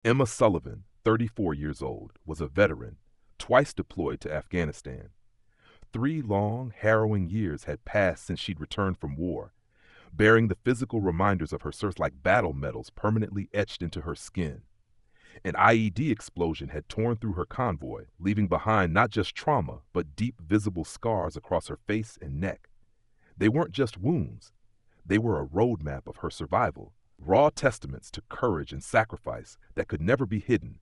Emma Sullivan, 34 years old, was a veteran, twice deployed to Afghanistan. 3 long, harrowing years had passed since she'd returned from war, bearing the physical reminders of her service like battle medals permanently etched into her skin. An IED explosion had torn through her convoy, leaving behind not just trauma, but deep visible scars across her face and neck. They weren't just wounds, they were a roadmap of her survival, raw testaments to courage and sacrifice that could never be hidden.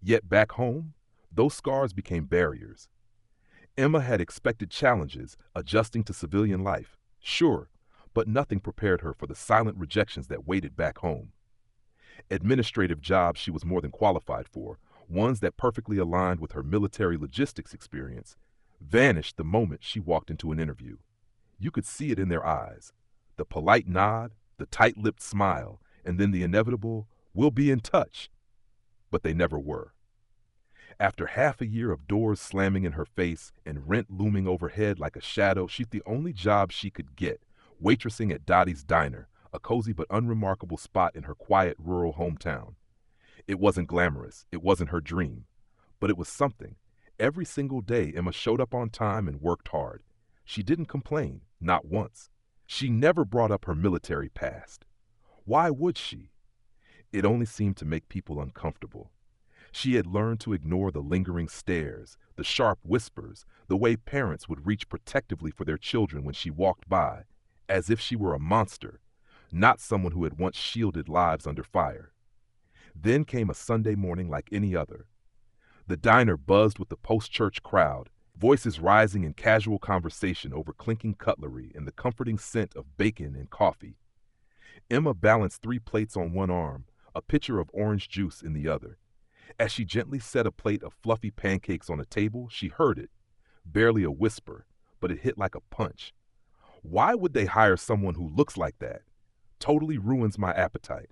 Yet back home, those scars became barriers. Emma had expected challenges adjusting to civilian life, sure, but nothing prepared her for the silent rejections that waited back home. Administrative jobs she was more than qualified for, ones that perfectly aligned with her military logistics experience, vanished the moment she walked into an interview. You could see it in their eyes. The polite nod, the tight-lipped smile, and then the inevitable, "We'll be in touch." But they never were. After half a year of doors slamming in her face and rent looming overhead like a shadow, she's the only job she could get, waitressing at Dottie's Diner, a cozy but unremarkable spot in her quiet rural hometown. It wasn't glamorous, it wasn't her dream, but it was something. Every single day, Emma showed up on time and worked hard. She didn't complain, not once. She never brought up her military past. Why would she? It only seemed to make people uncomfortable. She had learned to ignore the lingering stares, the sharp whispers, the way parents would reach protectively for their children when she walked by, as if she were a monster, not someone who had once shielded lives under fire. Then came a Sunday morning like any other. The diner buzzed with the post-church crowd, voices rising in casual conversation over clinking cutlery and the comforting scent of bacon and coffee. Emma balanced 3 plates on one arm, a pitcher of orange juice in the other. As she gently set a plate of fluffy pancakes on a table, she heard it. Barely a whisper, but it hit like a punch. Why would they hire someone who looks like that? Totally ruins my appetite.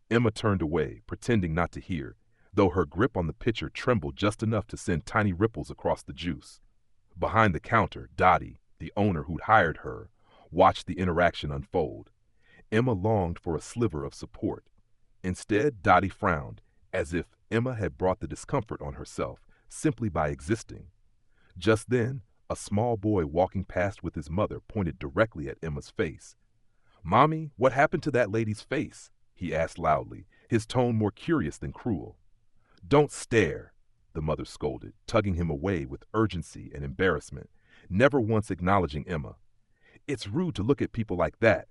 Emma turned away, pretending not to hear, though her grip on the pitcher trembled just enough to send tiny ripples across the juice. Behind the counter, Dottie, the owner who'd hired her, watched the interaction unfold. Emma longed for a sliver of support. Instead, Dottie frowned, as if Emma had brought the discomfort on herself simply by existing. Just then, a small boy walking past with his mother pointed directly at Emma's face. "Mommy, what happened to that lady's face?" he asked loudly, his tone more curious than cruel. "Don't stare," the mother scolded, tugging him away with urgency and embarrassment, never once acknowledging Emma. "It's rude to look at people like that."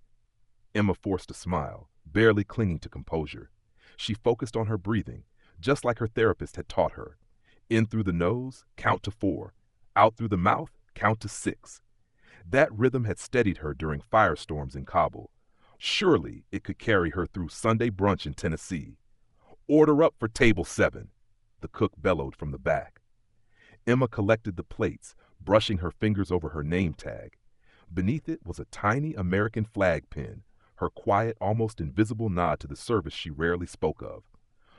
Emma forced a smile, barely clinging to composure. She focused on her breathing, just like her therapist had taught her. In through the nose, count to 4. Out through the mouth, count to 6. That rhythm had steadied her during firestorms in Kabul. Surely it could carry her through Sunday brunch in Tennessee. "Order up for table 7," the cook bellowed from the back. Emma collected the plates, brushing her fingers over her name tag. Beneath it was a tiny American flag pin, her quiet, almost invisible nod to the service she rarely spoke of.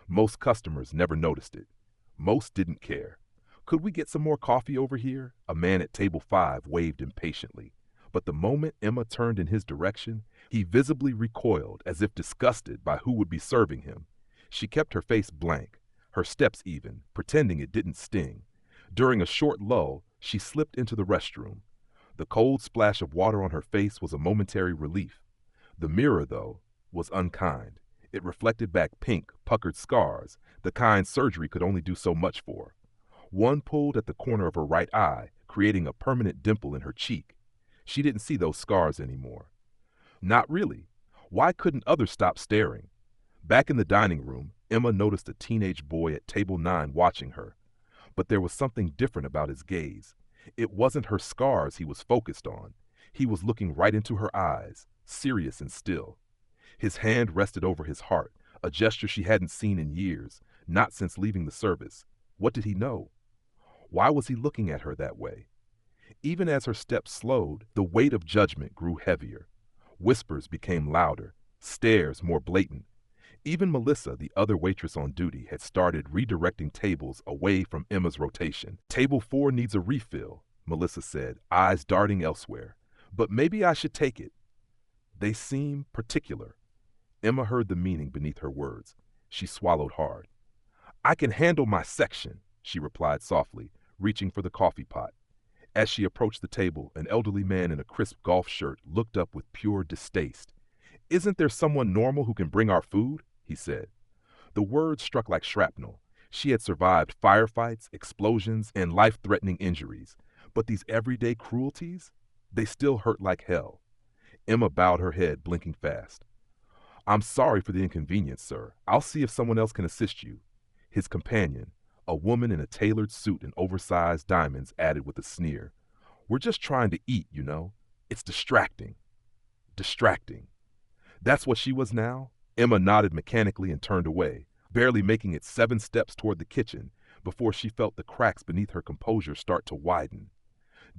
Most customers never noticed it. Most didn't care. "Could we get some more coffee over here?" a man at table 5 waved impatiently. But the moment Emma turned in his direction, he visibly recoiled as if disgusted by who would be serving him. She kept her face blank, her steps even, pretending it didn't sting. During a short lull, she slipped into the restroom. The cold splash of water on her face was a momentary relief. The mirror, though, was unkind. It reflected back pink, puckered scars, the kind surgery could only do so much for. One pulled at the corner of her right eye, creating a permanent dimple in her cheek. She didn't see those scars anymore. Not really. Why couldn't others stop staring? Back in the dining room, Emma noticed a teenage boy at table 9 watching her. But there was something different about his gaze. It wasn't her scars he was focused on. He was looking right into her eyes, serious and still. His hand rested over his heart, a gesture she hadn't seen in years, not since leaving the service. What did he know? Why was he looking at her that way? Even as her steps slowed, the weight of judgment grew heavier. Whispers became louder, stares more blatant. Even Melissa, the other waitress on duty, had started redirecting tables away from Emma's rotation. "Table 4 needs a refill," Melissa said, eyes darting elsewhere. "But maybe I should take it." They seem particular. Emma heard the meaning beneath her words. She swallowed hard. I can handle my section, she replied softly, reaching for the coffee pot. As she approached the table, an elderly man in a crisp golf shirt looked up with pure distaste. Isn't there someone normal who can bring our food? He said. The words struck like shrapnel. She had survived firefights, explosions, and life-threatening injuries. But these everyday cruelties? They still hurt like hell. Emma bowed her head, blinking fast. I'm sorry for the inconvenience, sir. I'll see if someone else can assist you. His companion, a woman in a tailored suit and oversized diamonds, added with a sneer. We're just trying to eat, you know. It's distracting. Distracting. That's what she was now? Emma nodded mechanically and turned away, barely making it 7 steps toward the kitchen before she felt the cracks beneath her composure start to widen.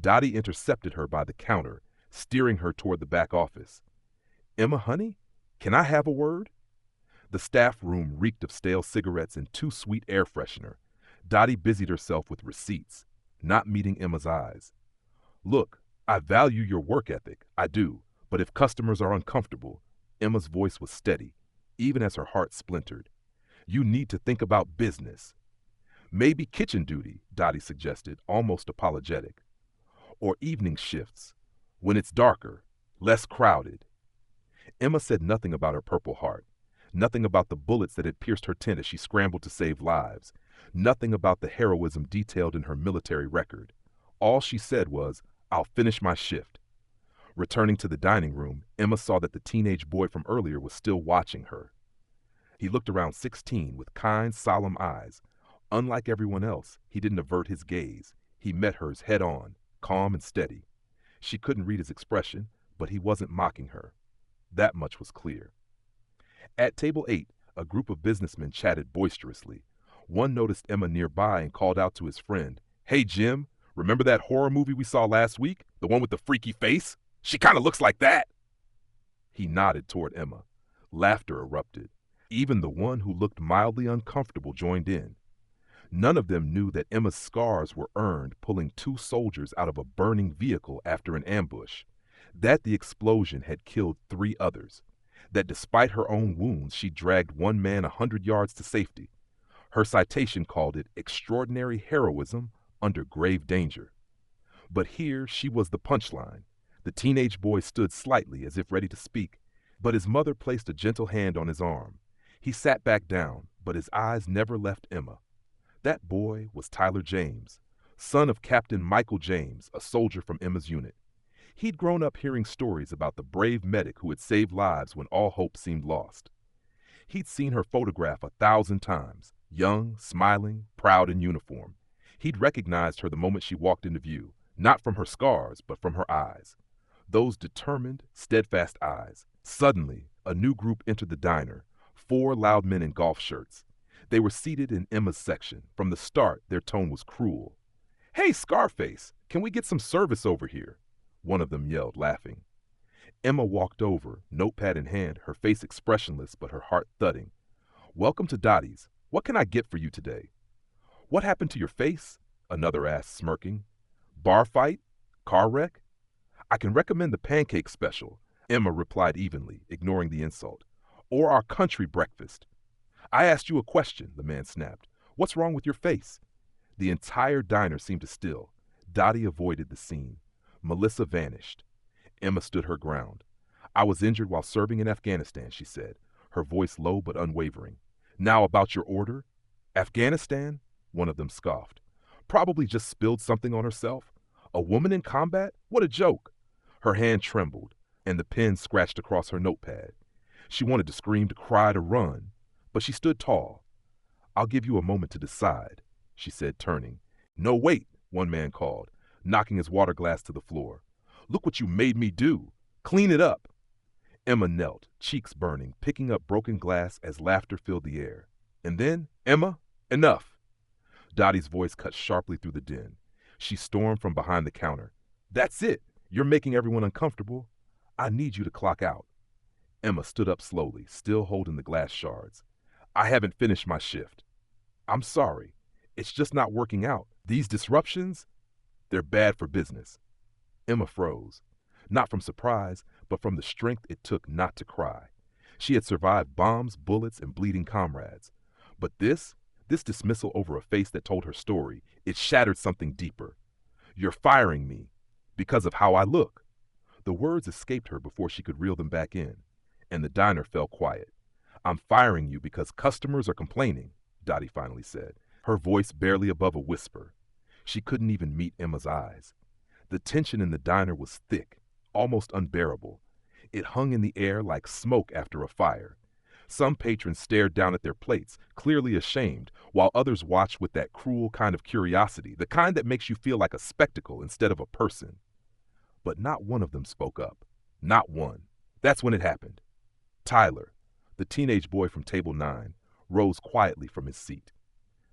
Dottie intercepted her by the counter, steering her toward the back office. Emma, honey, can I have a word? The staff room reeked of stale cigarettes and too sweet air freshener. Dottie busied herself with receipts, not meeting Emma's eyes. Look, I value your work ethic, I do, but if customers are uncomfortable, Emma's voice was steady, even as her heart splintered. You need to think about business. Maybe kitchen duty, Dottie suggested, almost apologetic. Or evening shifts, when it's darker, less crowded. Emma said nothing about her Purple Heart, nothing about the bullets that had pierced her tent as she scrambled to save lives, nothing about the heroism detailed in her military record. All she said was, I'll finish my shift. Returning to the dining room, Emma saw that the teenage boy from earlier was still watching her. He looked around 16 with kind, solemn eyes. Unlike everyone else, he didn't avert his gaze. He met hers head on, calm and steady. She couldn't read his expression, but he wasn't mocking her. That much was clear. At table 8, a group of businessmen chatted boisterously. One noticed Emma nearby and called out to his friend, Hey, Jim, remember that horror movie we saw last week? The one with the freaky face? She kind of looks like that. He nodded toward Emma. Laughter erupted. Even the one who looked mildly uncomfortable joined in. None of them knew that Emma's scars were earned pulling 2 soldiers out of a burning vehicle after an ambush, that the explosion had killed 3 others, that despite her own wounds she dragged one man 100 yards to safety. Her citation called it extraordinary heroism under grave danger. But here she was the punchline. The teenage boy stood slightly as if ready to speak, but his mother placed a gentle hand on his arm. He sat back down, but his eyes never left Emma. That boy was Tyler James, son of Captain Michael James, a soldier from Emma's unit. He'd grown up hearing stories about the brave medic who had saved lives when all hope seemed lost. He'd seen her photograph 1,000 times, young, smiling, proud in uniform. He'd recognized her the moment she walked into view, not from her scars, but from her eyes. Those determined, steadfast eyes. Suddenly, a new group entered the diner, 4 loud men in golf shirts. They were seated in Emma's section. From the start, their tone was cruel. Hey, Scarface, can we get some service over here? One of them yelled, laughing. Emma walked over, notepad in hand, her face expressionless but her heart thudding. Welcome to Dottie's. What can I get for you today? What happened to your face? Another asked, smirking. Bar fight? Car wreck? I can recommend the pancake special, Emma replied evenly, ignoring the insult. Or our country breakfast. I asked you a question, the man snapped. What's wrong with your face? The entire diner seemed to still. Dottie avoided the scene. Melissa vanished. Emma stood her ground. I was injured while serving in Afghanistan, she said, her voice low but unwavering. Now about your order? Afghanistan? One of them scoffed. Probably just spilled something on herself. A woman in combat? What a joke. Her hand trembled, and the pen scratched across her notepad. She wanted to scream, to cry, to run, but she stood tall. I'll give you a moment to decide, she said, turning. No, wait, one man called, knocking his water glass to the floor. Look what you made me do. Clean it up. Emma knelt, cheeks burning, picking up broken glass as laughter filled the air. And then, Emma, enough. Dottie's voice cut sharply through the din. She stormed from behind the counter. That's it. You're making everyone uncomfortable. I need you to clock out. Emma stood up slowly, still holding the glass shards. I haven't finished my shift. I'm sorry. It's just not working out. These disruptions, they're bad for business. Emma froze, not from surprise, but from the strength it took not to cry. She had survived bombs, bullets, and bleeding comrades. But this dismissal over a face that told her story, it shattered something deeper. "You're firing me because of how I look." The words escaped her before she could reel them back in, and the diner fell quiet. "I'm firing you because customers are complaining," Dottie finally said, her voice barely above a whisper. She couldn't even meet Emma's eyes. The tension in the diner was thick, almost unbearable. It hung in the air like smoke after a fire. Some patrons stared down at their plates, clearly ashamed, while others watched with that cruel kind of curiosity, the kind that makes you feel like a spectacle instead of a person. But not one of them spoke up. Not one. That's when it happened. Tyler, the teenage boy from Table 9, rose quietly from his seat.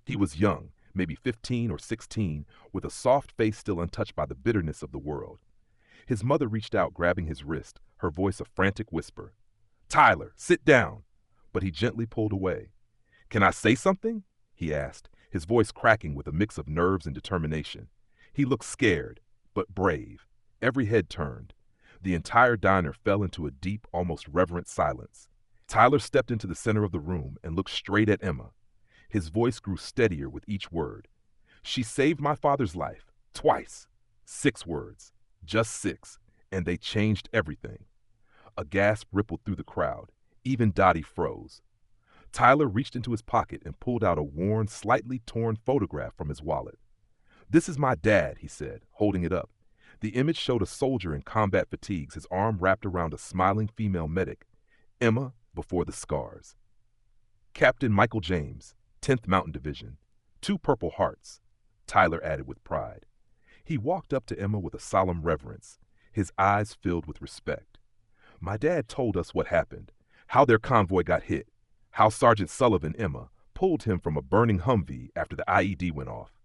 He was young, maybe 15 or 16, with a soft face still untouched by the bitterness of the world. His mother reached out, grabbing his wrist, her voice a frantic whisper. "Tyler, sit down." But he gently pulled away. "Can I say something?" he asked, his voice cracking with a mix of nerves and determination. He looked scared, but brave. Every head turned. The entire diner fell into a deep, almost reverent silence. Tyler stepped into the center of the room and looked straight at Emma. His voice grew steadier with each word. "She saved my father's life, twice. 6 words, just 6, and they changed everything." A gasp rippled through the crowd. Even Dottie froze. Tyler reached into his pocket and pulled out a worn, slightly torn photograph from his wallet. "This is my dad," he said, holding it up. The image showed a soldier in combat fatigues, his arm wrapped around a smiling female medic, Emma before the scars. "Captain Michael James, 10th Mountain Division. 2 Purple Hearts," Tyler added with pride. He walked up to Emma with a solemn reverence, his eyes filled with respect. "My dad told us what happened, how their convoy got hit, how Sergeant Sullivan, Emma, pulled him from a burning Humvee after the IED went off.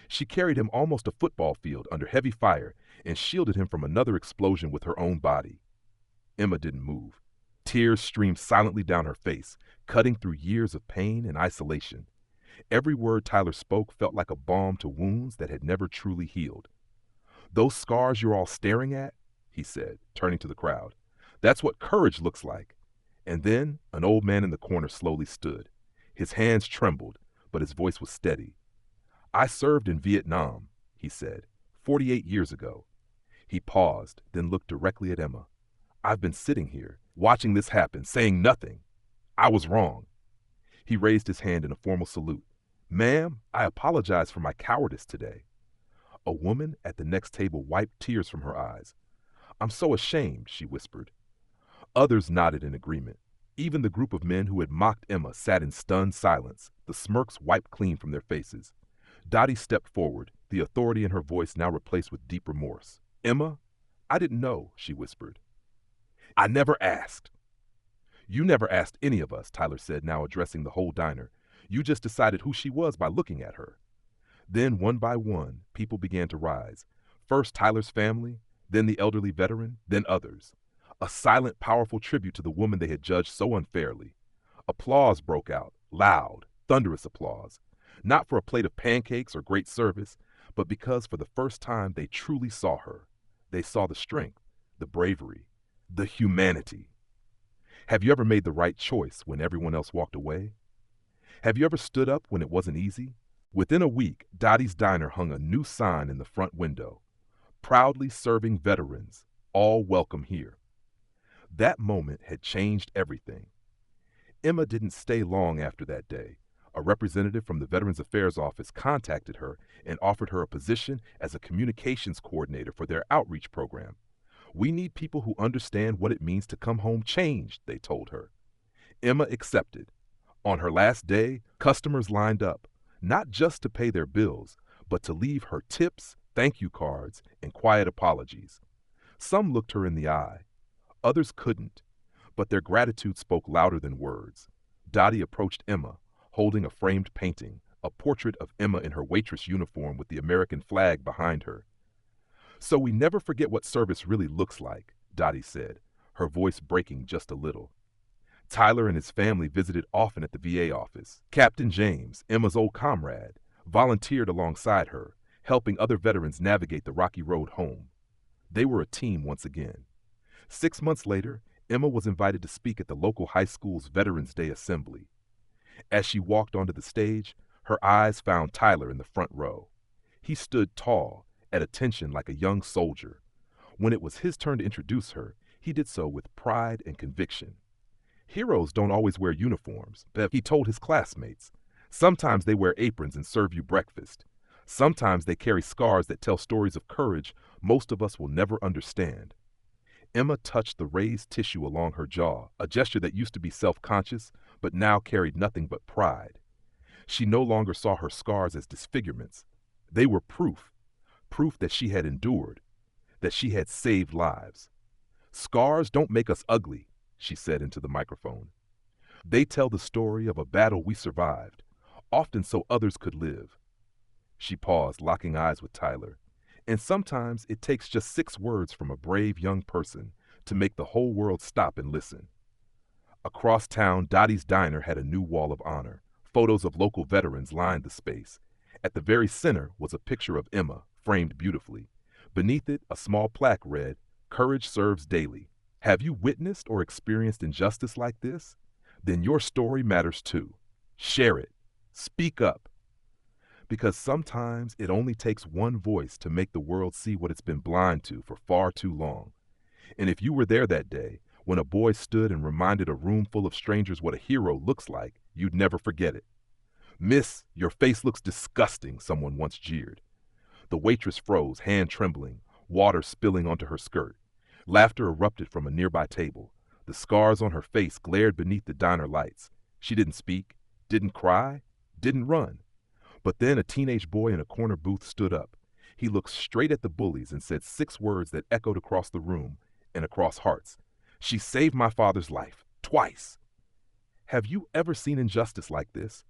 She carried him almost a football field under heavy fire and shielded him from another explosion with her own body." Emma didn't move. Tears streamed silently down her face, cutting through years of pain and isolation. Every word Tyler spoke felt like a balm to wounds that had never truly healed. "Those scars you're all staring at," he said, turning to the crowd, "that's what courage looks like." And then an old man in the corner slowly stood. His hands trembled, but his voice was steady. "I served in Vietnam," he said, 48 years ago. He paused, then looked directly at Emma. "I've been sitting here, watching this happen, saying nothing. I was wrong." He raised his hand in a formal salute. "Ma'am, I apologize for my cowardice today." A woman at the next table wiped tears from her eyes. "I'm so ashamed," she whispered. Others nodded in agreement. Even the group of men who had mocked Emma sat in stunned silence, the smirks wiped clean from their faces. Dottie stepped forward, the authority in her voice now replaced with deep remorse. "Emma, I didn't know," she whispered. "I never asked." "You never asked any of us," Tyler said, now addressing the whole diner. "You just decided who she was by looking at her." Then, one by one, people began to rise. First Tyler's family, then the elderly veteran, then others. A silent, powerful tribute to the woman they had judged so unfairly. Applause broke out, loud, thunderous applause. Not for a plate of pancakes or great service, but because for the first time they truly saw her. They saw the strength, the bravery, the humanity. Have you ever made the right choice when everyone else walked away? Have you ever stood up when it wasn't easy? Within a week, Dottie's Diner hung a new sign in the front window. "Proudly serving veterans, all welcome here." That moment had changed everything. Emma didn't stay long after that day. A representative from the Veterans Affairs Office contacted her and offered her a position as a communications coordinator for their outreach program. "We need people who understand what it means to come home changed," they told her. Emma accepted. On her last day, customers lined up, not just to pay their bills, but to leave her tips, thank you cards, and quiet apologies. Some looked her in the eye. Others couldn't, but their gratitude spoke louder than words. Dottie approached Emma, holding a framed painting, a portrait of Emma in her waitress uniform with the American flag behind her. "So we never forget what service really looks like," Dottie said, her voice breaking just a little. Tyler and his family visited often at the VA office. Captain James, Emma's old comrade, volunteered alongside her, helping other veterans navigate the rocky road home. They were a team once again. 6 months later, Emma was invited to speak at the local high school's Veterans Day assembly. As she walked onto the stage, her eyes found Tyler in the front row. He stood tall, at attention like a young soldier. When it was his turn to introduce her, he did so with pride and conviction. Heroes don't always wear uniforms, Bev, he told his classmates. Sometimes they wear aprons and serve you breakfast. Sometimes they carry scars that tell stories of courage most of us will never understand. Emma touched the raised tissue along her jaw, a gesture that used to be self-conscious, but now carried nothing but pride. She no longer saw her scars as disfigurements. They were proof that she had endured, that she had saved lives. Scars don't make us ugly, she said into the microphone. They tell the story of a battle we survived, often so others could live. She paused, locking eyes with Tyler. And sometimes it takes just 6 words from a brave young person to make the whole world stop and listen. Across town, Dottie's Diner had a new wall of honor. Photos of local veterans lined the space. At the very center was a picture of Emma, framed beautifully. Beneath it, a small plaque read, "Courage serves daily." Have you witnessed or experienced injustice like this? Then your story matters too. Share it. Speak up. Because sometimes it only takes one voice to make the world see what it's been blind to for far too long. And if you were there that day, when a boy stood and reminded a room full of strangers what a hero looks like, you'd never forget it. "Miss, your face looks disgusting," someone once jeered. The waitress froze, hand trembling, water spilling onto her skirt. Laughter erupted from a nearby table. The scars on her face glared beneath the diner lights. She didn't speak, didn't cry, didn't run. But then a teenage boy in a corner booth stood up. He looked straight at the bullies and said 6 words that echoed across the room and across hearts. "She saved my father's life, twice." Have you ever seen injustice like this?